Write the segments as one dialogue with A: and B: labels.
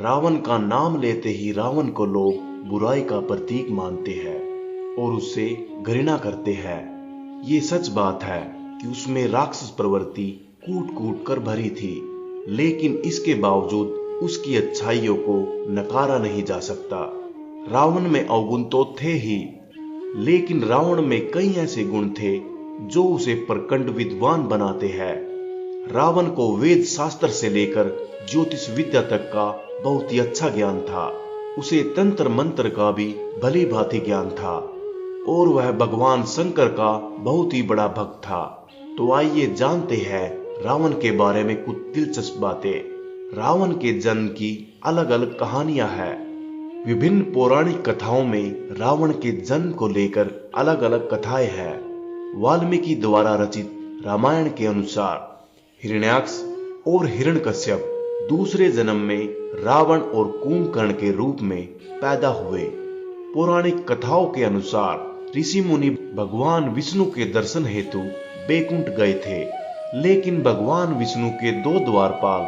A: रावण का नाम लेते ही रावण को लोग बुराई का प्रतीक मानते हैं और उससे घृणा करते हैं। ये सच बात है कि उसमें राक्षस प्रवृत्ति कूट कूट कर भरी थी, लेकिन इसके बावजूद उसकी अच्छाइयों को नकारा नहीं जा सकता। रावण में अवगुण तो थे ही, लेकिन रावण में कई ऐसे गुण थे जो उसे प्रचंड विद्वान बनाते हैं। रावण को वेद शास्त्र से लेकर ज्योतिष विद्या तक का बहुत ही अच्छा ज्ञान था। उसे तंत्र मंत्र का भी भली भांति ज्ञान था और वह भगवान शंकर का बहुत ही बड़ा भक्त था। तो आइए जानते हैं रावण के बारे में कुछ दिलचस्प बातें। रावण के जन्म की अलग अलग कहानियां हैं। विभिन्न पौराणिक कथाओं में रावण के जन्म को लेकर अलग अलग कथाएं हैं। वाल्मीकि द्वारा रचित रामायण के अनुसार हिरण्याक्ष और हिरण्यकश्यप दूसरे जन्म में रावण और कुंभकर्ण के रूप में पैदा हुए। पौराणिक कथाओं के अनुसार ऋषि मुनि भगवान विष्णु के दर्शन हेतु बैकुंठ गए थे, लेकिन भगवान विष्णु के दो द्वारपाल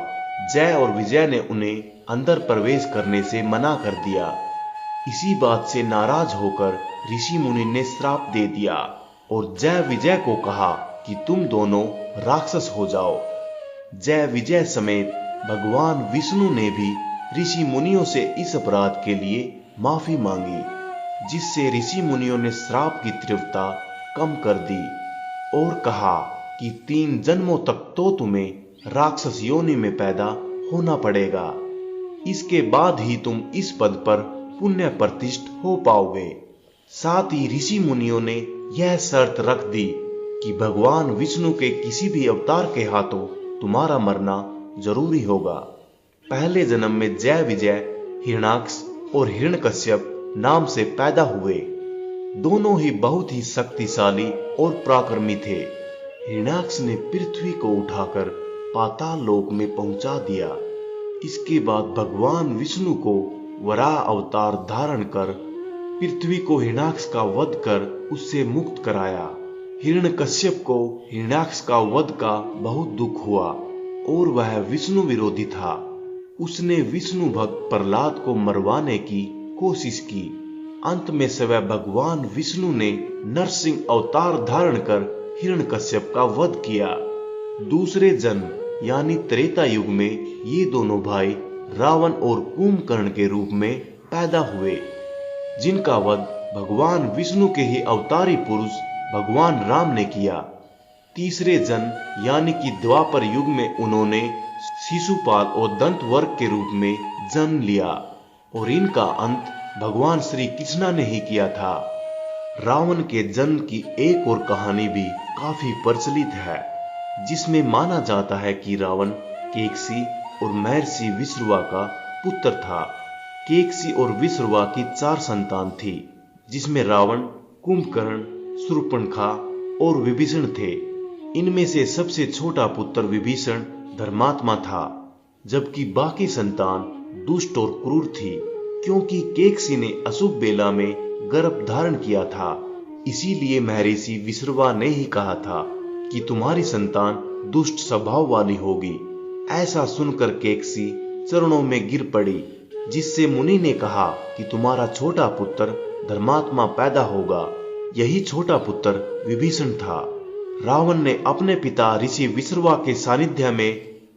A: जय और विजय ने उन्हें अंदर प्रवेश करने से मना कर दिया। इसी बात से नाराज होकर ऋषि मुनि ने श्राप दे दिया और जय विजय को कहा कि तुम दोनों राक्षस हो जाओ। जय विजय समेत भगवान विष्णु ने भी ऋषि मुनियों से इस अपराध के लिए माफी मांगी, जिससे ऋषि मुनियों ने श्राप की तीव्रता कम कर दी और कहा कि 3 जन्मों तक तो तुम्हें राक्षस योनि में पैदा होना पड़ेगा। इसके बाद ही तुम इस पद पर पुण्य प्रतिष्ठ हो पाओगे। साथ ही ऋषि मुनियों ने यह शर्त रख दी कि भगवान विष्णु के किसी भी अवतार के हाथों तुम्हारा मरना जरूरी होगा। पहले जन्म में जय विजय हिरण्याक्ष और हिरण्यकश्यप नाम से पैदा हुए। दोनों ही बहुत ही शक्तिशाली और पराक्रमी थे। हिरण्याक्ष ने पृथ्वी को उठाकर पाताल लोक में पहुंचा दिया। इसके बाद भगवान विष्णु को वराह अवतार धारण कर पृथ्वी को हिरण्याक्ष का वध कर उससे मुक्त कराया। हिरण्यकश्यप को हिरण्याक्ष का वध का बहुत दुख हुआ और वह विष्णु विरोधी था। उसने विष्णु भक्त प्रहलाद को मरवाने की कोशिश की। अंत में स्वयं भगवान विष्णु ने नरसिंह अवतार धारण कर हिरण्यकश्यप का वध किया। दूसरे जन्म यानी त्रेता युग में ये दोनों भाई रावण और कुंभकर्ण के रूप में पैदा हुए, जिनका वध भगवान विष्णु के ही अवतारी पुरुष भगवान राम ने किया। तीसरे जन्म यानी कि द्वापर युग में उन्होंने शिशुपाल और दंतवर्ग के रूप में जन्म लिया और इनका अंत भगवान श्री कृष्ण ने ही किया था। रावण के जन्म की एक और कहानी भी काफी प्रचलित है, जिसमें माना जाता है कि रावण केकसी और महर्षि विश्रवा का पुत्र था। केकसी और विश्रवा की 4 संतान थी, जिसमें रावण, कुंभकर्ण, शूर्पणखा और विभीषण थे। इनमें से सबसे छोटा पुत्र विभीषण धर्मात्मा था, जबकि बाकी संतान दुष्ट और क्रूर थी, क्योंकि केकसी ने अशुभ बेला में गर्भ धारण किया था। इसीलिए महर्षि विश्रवा ने ही कहा था कि तुम्हारी संतान दुष्ट स्वभाव वाली होगी। ऐसा सुनकर केकसी चरणों में गिर पड़ी, जिससे मुनि ने कहा कि तुम्हारा छोटा पुत्र धर्मात्मा पैदा होगा। यही छोटा पुत्र विभीषण था। रावण ने अपने पिता ऋषि विश्रवा के सानिध्य में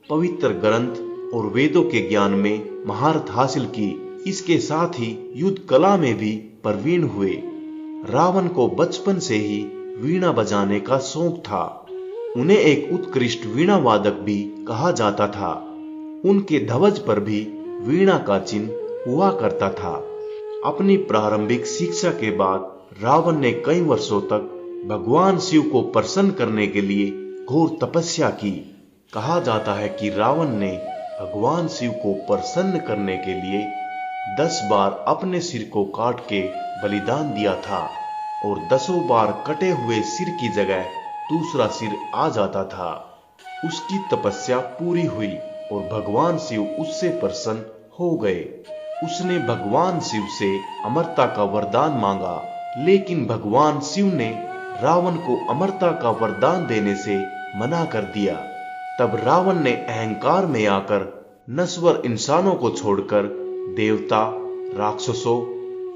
A: पवित्र ग्रंथ और वेदों के ज्ञान में महारत हासिल की। इसके साथ ही युद्ध कला में भी प्रवीण हुए। रावण को बचपन से ही वीणा बजाने का शौक था। उन्हें एक उत्कृष्ट वीणा वादक भी कहा जाता था। उनके ध्वज पर भी वीणा का चिन्ह हुआ करता था। अपनी प्रारंभिक शिक्षा के बाद रावण ने कई वर्षों तक भगवान शिव को प्रसन्न करने के लिए घोर तपस्या की। कहा जाता है कि रावण ने भगवान शिव को प्रसन्न करने के लिए 10 बार अपने सिर को काट के बलिदान दिया था और 10 बार कटे हुए सिर की जगह दूसरा सिर आ जाता था। उसकी तपस्या पूरी हुई और भगवान शिव उससे प्रसन्न हो गए। उसने भगवान शिव से अमरता का वरदान मांगा, लेकिन भगवान शिव ने रावण को अमरता का वरदान देने से मना कर दिया। तब रावण ने अहंकार में आकर नश्वर इंसानों को छोड़कर देवता, राक्षसों,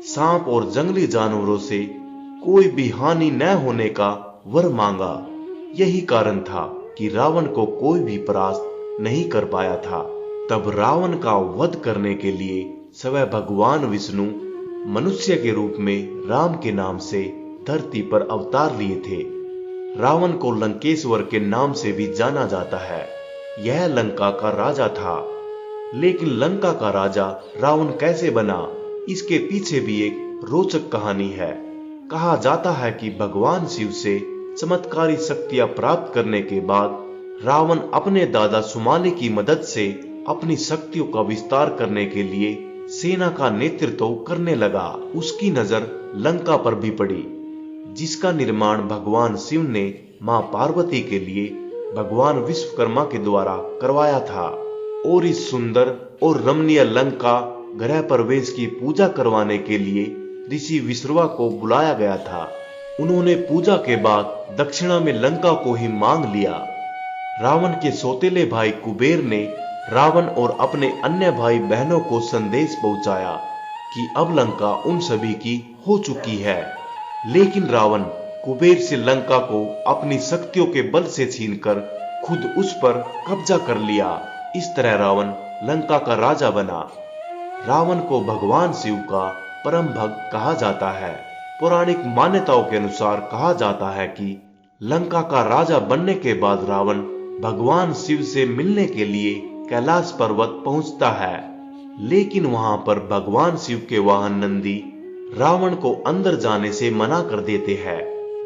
A: सांप और जंगली जानवरों से कोई भी हानि न होने का वर मांगा। यही कारण था कि रावण को कोई भी परास्त नहीं कर पाया था। तब रावण का वध करने के लिए स्वयं भगवान विष्णु मनुष्य के रूप में राम के नाम से धरती पर अवतार लिए थे। रावण को लंकेश्वर के नाम से भी जाना जाता है। यह लंका का राजा था। लेकिन लंका का राजा रावण कैसे बना, इसके पीछे भी एक रोचक कहानी है। कहा जाता है कि भगवान शिव से चमत्कारी शक्तियां प्राप्त करने के बाद रावण अपने दादा सुमाली की मदद से अपनी शक्तियों का विस्तार करने के लिए सेना का नेतृत्व करने लगा। उसकी नजर लंका पर भी पड़ी, जिसका निर्माण भगवान शिव ने मां पार्वती के लिए भगवान विश्वकर्मा के द्वारा करवाया था। और इस सुंदर और रमणीय लंका गृह प्रवेश की पूजा करवाने के लिए ऋषि विश्रवा को बुलाया गया था। उन्होंने पूजा के बाद दक्षिणा में लंका को ही मांग लिया। रावण के सौतेले भाई कुबेर ने रावण और अपने अन्य भाई बहनों को संदेश पहुंचाया कि अब लंका उन सभी की हो चुकी है। लेकिन रावण कुबेर से लंका को अपनी शक्तियों के बल से छीनकर खुद उस पर कब्जा कर लिया। इस तरह रावण लंका का राजा बना। रावण को भगवान शिव का परम भक्त कहा जाता है। पौराणिक मान्यताओं के अनुसार कहा जाता है कि लंका का राजा बनने के बाद रावण भगवान शिव से मिलने के लिए कैलाश पर्वत पहुंचता है। लेकिन वहां पर भगवान शिव के वाहन नंदी रावण को अंदर जाने से मना कर देते हैं,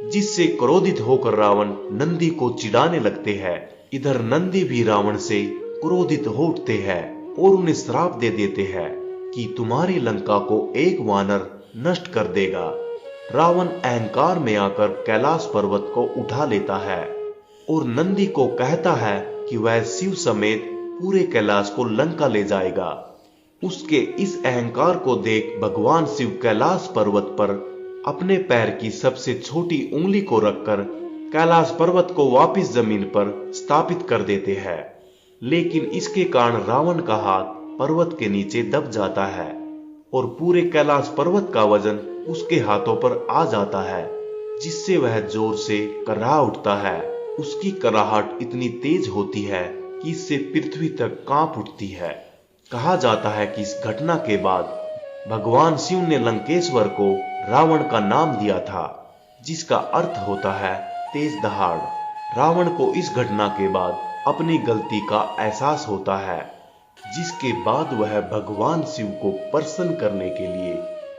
A: जिससे क्रोधित होकर रावण नंदी को चिढ़ाने लगते हैं। इधर नंदी भी रावण से क्रोधित हो उठते हैं और उन्हें श्राप दे देते हैं कि तुम्हारी लंका को एक वानर नष्ट कर देगा। रावण अहंकार में आकर कैलाश पर्वत को उठा लेता है और नंदी को कहता है कि वह शिव समेत पूरे कैलाश को लंका ले जाएगा। उसके इस अहंकार को देख भगवान शिव कैलाश पर्वत पर अपने पैर की सबसे छोटी उंगली को रखकर कैलाश पर्वत को वापस जमीन पर स्थापित कर देते हैं। लेकिन इसके कारण रावण का हाथ पर्वत के नीचे दब जाता है और पूरे कैलाश पर्वत का वजन उसके हाथों पर आ जाता है, जिससे वह जोर से कराह उठता है। उसकी कराहट इतनी तेज होती है कि इससे पृथ्वी तक कांप उठती है। कहा जाता है कि इस घटना के बाद भगवान शिव ने लंकेश्वर को रावण का नाम दिया था, जिसका अर्थ होता है तेज दहाड़। रावण को इस घटना के बाद अपनी गलती का एहसास होता है, जिसके बाद वह भगवान शिव को प्रसन्न करने के लिए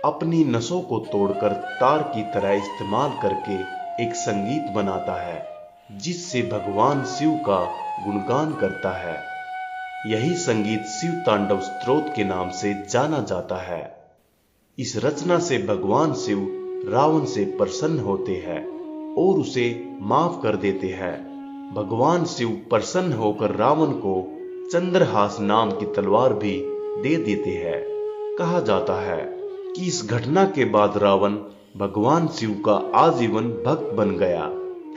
A: अपनी नसों को तोड़कर तार की तरह इस्तेमाल करके एक संगीत बनाता है, जिससे भगवान शिव का गुणगान करता है। यही संगीत शिव तांडव स्तोत्र के नाम से जाना जाता है। इस रचना से भगवान शिव रावण से प्रसन्न होते हैं और उसे माफ कर देते हैं। भगवान शिव प्रसन्न होकर रावण को चंद्रहास नाम की तलवार भी दे देते हैं। कहा जाता है कि इस घटना के बाद रावण भगवान शिव का आजीवन भक्त बन गया।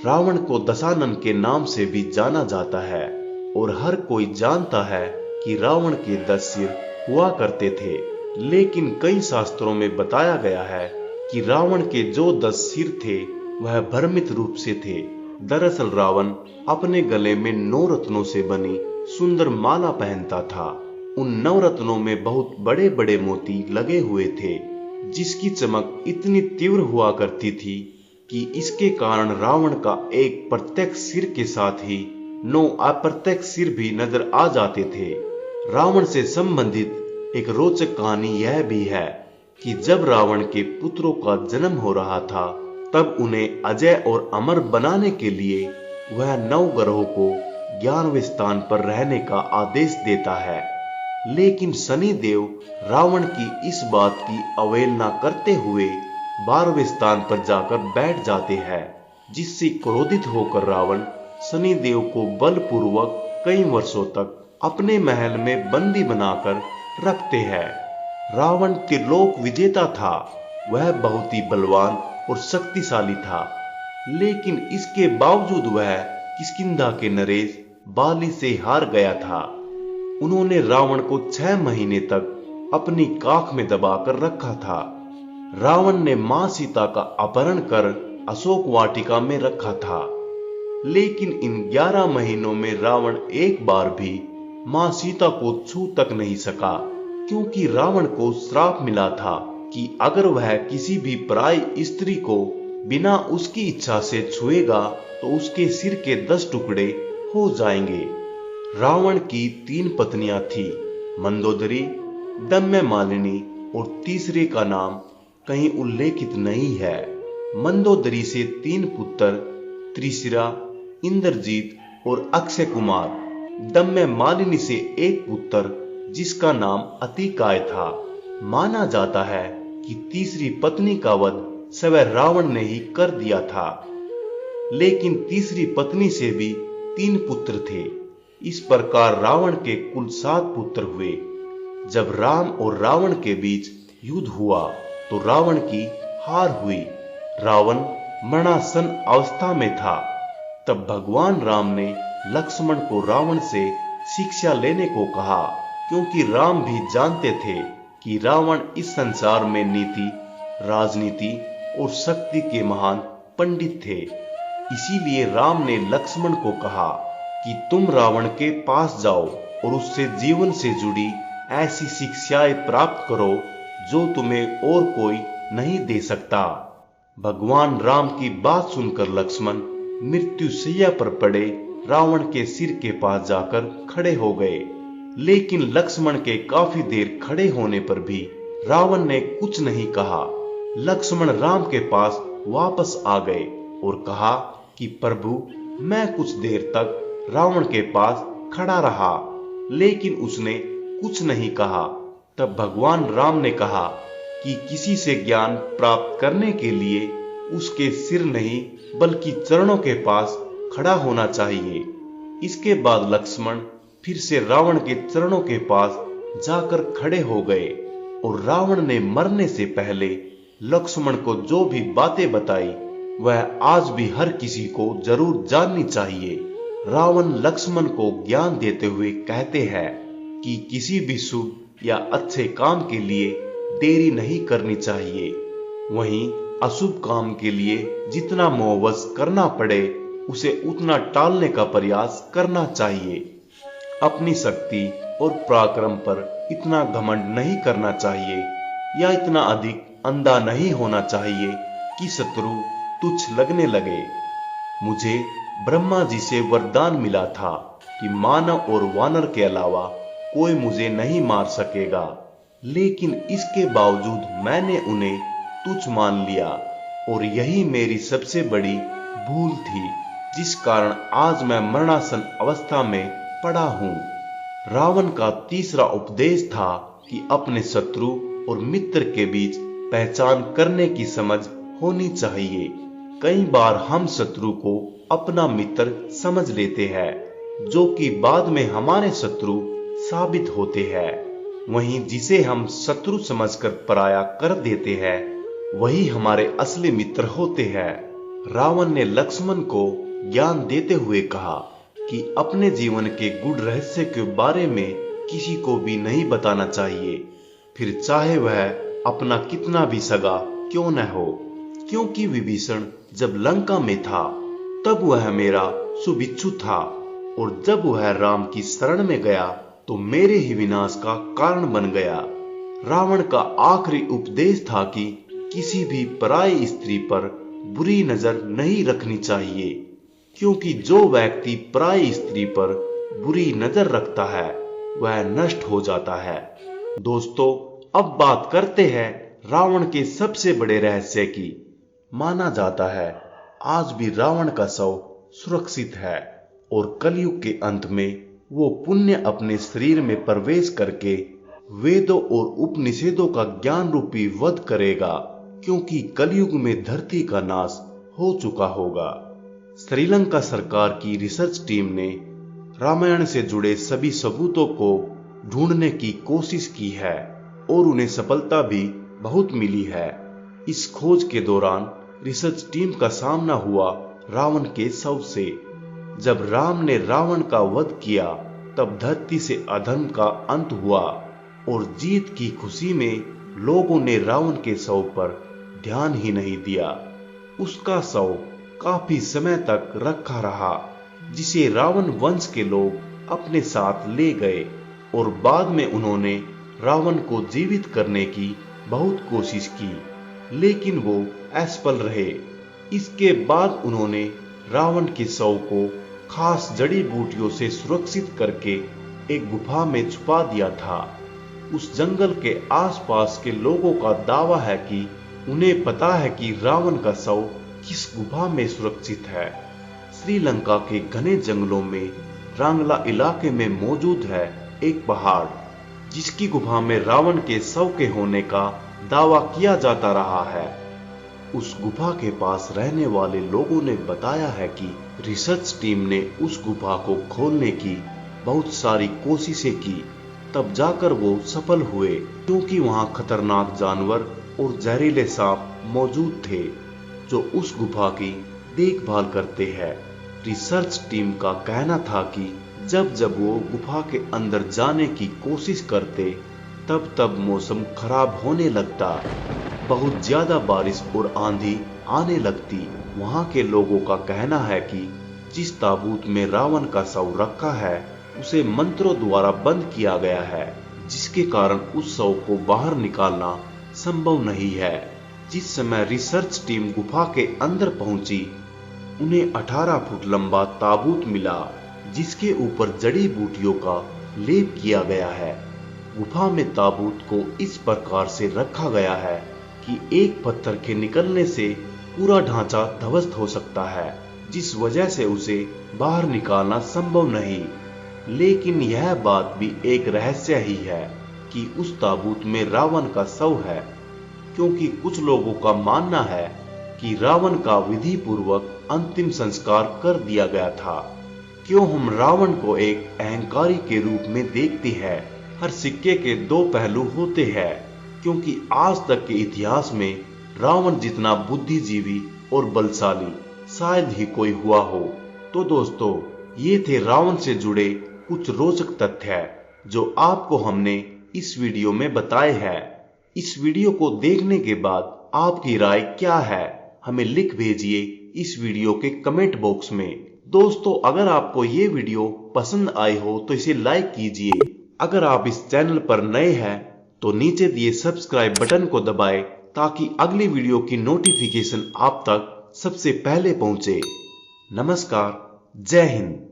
A: रावण को दशानन के नाम से भी जाना जाता है और हर कोई जानता है कि रावण के 10 सिर हुआ करते थे। लेकिन कई शास्त्रों में बताया गया है कि रावण के जो 10 सिर थे वह भ्रमित रूप से थे। दरअसल रावण अपने गले में 9 रत्नों से बनी सुंदर माला पहनता था। उन 9 रत्नों में बहुत बड़े बड़े मोती लगे हुए थे, जिसकी चमक इतनी तीव्र हुआ करती थी कि इसके कारण रावण का एक प्रत्यक्ष सिर के साथ ही 9 अप्रत्यक्ष सिर भी नजर आ जाते थे। रावण से संबंधित एक रोचक कहानी यह भी है कि जब रावण के पुत्रों का जन्म हो रहा था, तब उन्हें अजय और अमर बनाने के लिए वह 9 ग्रहों को 11वें स्थान पर रहने का आदेश देता है। लेकिन शनिदेव रावण की इस बात की अवहेलना करते हुए 12वें स्थान पर जाकर बैठ जाते हैं, जिससे क्रोधित होकर रावण शनिदेव को बलपूर्वक कई वर्षों तक अपने महल में बंदी बनाकर रखते हैं। रावण त्रिलोक विजेता था। वह बहुत ही बलवान और शक्तिशाली था, लेकिन इसके बावजूद वह किष्किंधा के नरेश बाली से हार गया था। उन्होंने रावण को 6 महीने तक अपनी काख में दबाकर रखा था। रावण ने मां सीता का अपहरण कर अशोक वाटिका में रखा था। लेकिन इन 11 महीनों में रावण एक बार भी मां सीता को छू तक नहीं सका, क्योंकि रावण को श्राप मिला था कि अगर वह किसी भी पराई स्त्री को बिना उसकी इच्छा से छुएगा तो उसके सिर के 10 टुकड़े हो जाएंगे। रावण की 3 पत्नियां थी, मंदोदरी, दम्यमालिनी और तीसरे का नाम कहीं उल्लेखित नहीं है। मंदोदरी से 3 पुत्र त्रिशिरा, इंद्रजीत और अक्षय कुमार। दम्यमालिनी से 1 पुत्र जिसका नाम अतिकाय था। माना जाता है कि तीसरी पत्नी का वध स्वयं रावण ने ही कर दिया था। लेकिन तीसरी पत्नी से भी 3 पुत्र थे। इस प्रकार रावण के कुल 7 पुत्र हुए। जब राम और रावण के बीच युद्ध हुआ तो रावण की हार हुई। रावण मरणासन अवस्था में था। तब भगवान राम ने लक्ष्मण को रावण से शिक्षा लेने को कहा, क्योंकि राम भी जानते थे कि रावण इस संसार में नीति, राजनीति और शक्ति के महान पंडित थे। इसीलिए राम ने लक्ष्मण को कहा कि तुम रावण के पास जाओ और उससे जीवन से जुड़ी ऐसी शिक्षाएं प्राप्त करो जो तुम्हें और कोई नहीं दे सकता। भगवान राम की बात सुनकर लक्ष्मण मृत्युशैया पर पड़े रावण के सिर के पास जाकर खड़े हो गए। लेकिन लक्ष्मण के काफी देर खड़े होने पर भी रावण ने कुछ नहीं कहा। लक्ष्मण राम के पास वापस आ गए और कहा कि प्रभु, मैं कुछ देर तक रावण के पास खड़ा रहा, लेकिन उसने कुछ नहीं कहा। तब भगवान राम ने कहा कि किसी से ज्ञान प्राप्त करने के लिए उसके सिर नहीं बल्कि चरणों के पास खड़ा होना चाहिए। इसके बाद लक्ष्मण फिर से रावण के चरणों के पास जाकर खड़े हो गए और रावण ने मरने से पहले लक्ष्मण को जो भी बातें बताई वह आज भी हर किसी को जरूर जाननी चाहिए। रावण लक्ष्मण को ज्ञान देते हुए कहते हैं कि किसी भी शुभ या अच्छे काम के लिए देरी नहीं करनी चाहिए। वहीं अशुभ काम के लिए जितना मोहवश करना पड़े उसे उतना टालने का प्रयास करना चाहिए। अपनी शक्ति और पराक्रम पर इतना घमंड नहीं करना चाहिए या इतना अधिक अंधा नहीं होना चाहिए कि शत्रु तुच्छ लगने लगे। मुझे ब्रह्मा जी से वरदान मिला था कि मानव और वानर के अलावा कोई मुझे नहीं मार सकेगा, लेकिन इसके बावजूद मैंने उन्हें तुच्छ मान लिया और यही मेरी सबसे बड़ी भूल थी, जिस कारण आज मैं मरणासन अवस्था में पड़ा हूं। रावण का तीसरा उपदेश था कि अपने शत्रु और मित्र के बीच पहचान करने की समझ होनी चाहिए। कई बार हम शत्रु को अपना मित्र समझ लेते हैं, जो कि बाद में हमारे शत्रु साबित होते हैं। वहीं जिसे हम शत्रु समझकर पराया कर देते हैं वही हमारे असली मित्र होते हैं। रावण ने लक्ष्मण को ज्ञान देते हुए कहा कि अपने जीवन के गूढ़ रहस्य के बारे में किसी को भी नहीं बताना चाहिए, फिर चाहे वह अपना कितना भी सगा क्यों न हो। क्योंकि विभीषण जब लंका में था तब वह मेरा शुभिच्छु था, और जब वह राम की शरण में गया तो मेरे ही विनाश का कारण बन गया। रावण का आखिरी उपदेश था कि किसी भी पराई स्त्री पर बुरी नजर नहीं रखनी चाहिए, क्योंकि जो व्यक्ति पराई स्त्री पर बुरी नजर रखता है वह नष्ट हो जाता है। दोस्तों, अब बात करते हैं रावण के सबसे बड़े रहस्य की। माना जाता है आज भी रावण का शव सुरक्षित है और कलयुग के अंत में वो पुण्य अपने शरीर में प्रवेश करके वेदों और उपनिषदों का ज्ञान रूपी वध करेगा, क्योंकि कलयुग में धरती का नाश हो चुका होगा। श्रीलंका सरकार की रिसर्च टीम ने रामायण से जुड़े सभी सबूतों को ढूंढने की कोशिश की है और उन्हें सफलता भी बहुत मिली है। इस खोज के दौरान रिसर्च टीम का सामना हुआ रावण के शव से। जब राम ने रावण का वध किया तब धरती से अधर्म का अंत हुआ और जीत की खुशी में लोगों ने रावण के शव पर ध्यान ही नहीं दिया। उसका शव काफी समय तक रखा रहा, जिसे रावण वंश के लोग अपने साथ ले गए और बाद में उन्होंने रावण को जीवित करने की बहुत कोशिश की, लेकिन वो असफल रहे। इसके बाद उन्होंने रावण के शव को खास जड़ी बूटियों से सुरक्षित करके एक गुफा में छुपा दिया था। उस जंगल के आसपास के लोगों का दावा है कि उन्हें पता है कि रावण का शव किस गुफा में सुरक्षित है। श्रीलंका के घने जंगलों में रांगला इलाके में मौजूद है एक पहाड़, जिसकी गुफा में रावण के शव के होने का दावा किया जाता रहा है। उस गुफा के पास रहने वाले लोगों ने बताया है कि रिसर्च टीम ने उस गुफा को खोलने की बहुत सारी कोशिशें की, तब जाकर वो सफल हुए, क्योंकि वहां खतरनाक जानवर और जहरीले सांप मौजूद थे जो उस गुफा की देखभाल करते हैं। रिसर्च टीम का कहना था कि जब जब वो गुफा के अंदर जाने की कोशिश करते तब तब मौसम खराब होने लगता, बहुत ज्यादा बारिश और आंधी आने लगती। वहां के लोगों का कहना है कि जिस ताबूत में रावण का शव रखा है उसे मंत्रों द्वारा बंद किया गया है, जिसके कारण उस शव को बाहर निकालना संभव नहीं है। जिस समय रिसर्च टीम गुफा के अंदर पहुंची, उन्हें 18 फुट लंबा ताबूत मिला, जिसके ऊपर जड़ी बूटियों का लेप किया गया है। गुफा में ताबूत को इस प्रकार से रखा गया है कि एक पत्थर के निकलने से पूरा ढांचा ध्वस्त हो सकता है, जिस वजह से उसे बाहर निकालना संभव नहीं। लेकिन यह बात भी एक रहस्य ही है कि उस ताबूत में रावण का शव है, क्योंकि कुछ लोगों का मानना है कि रावण का विधि पूर्वक अंतिम संस्कार कर दिया गया था। क्यों हम रावण को एक अहंकारी के रूप में देखते हैं? हर सिक्के के दो पहलू होते हैं, क्योंकि आज तक के इतिहास में रावण जितना बुद्धिजीवी और बलशाली शायद ही कोई हुआ हो। तो दोस्तों, ये थे रावण से जुड़े कुछ रोचक तथ्य जो आपको हमने इस वीडियो में बताए हैं। इस वीडियो को देखने के बाद आपकी राय क्या है, हमें लिख भेजिए इस वीडियो के कमेंट बॉक्स में। दोस्तों, अगर आपको ये वीडियो पसंद आई हो तो इसे लाइक कीजिए। अगर आप इस चैनल पर नए हैं तो नीचे दिए सब्सक्राइब बटन को दबाएं, ताकि अगली वीडियो की नोटिफिकेशन आप तक सबसे पहले पहुंचे। नमस्कार, जय हिंद।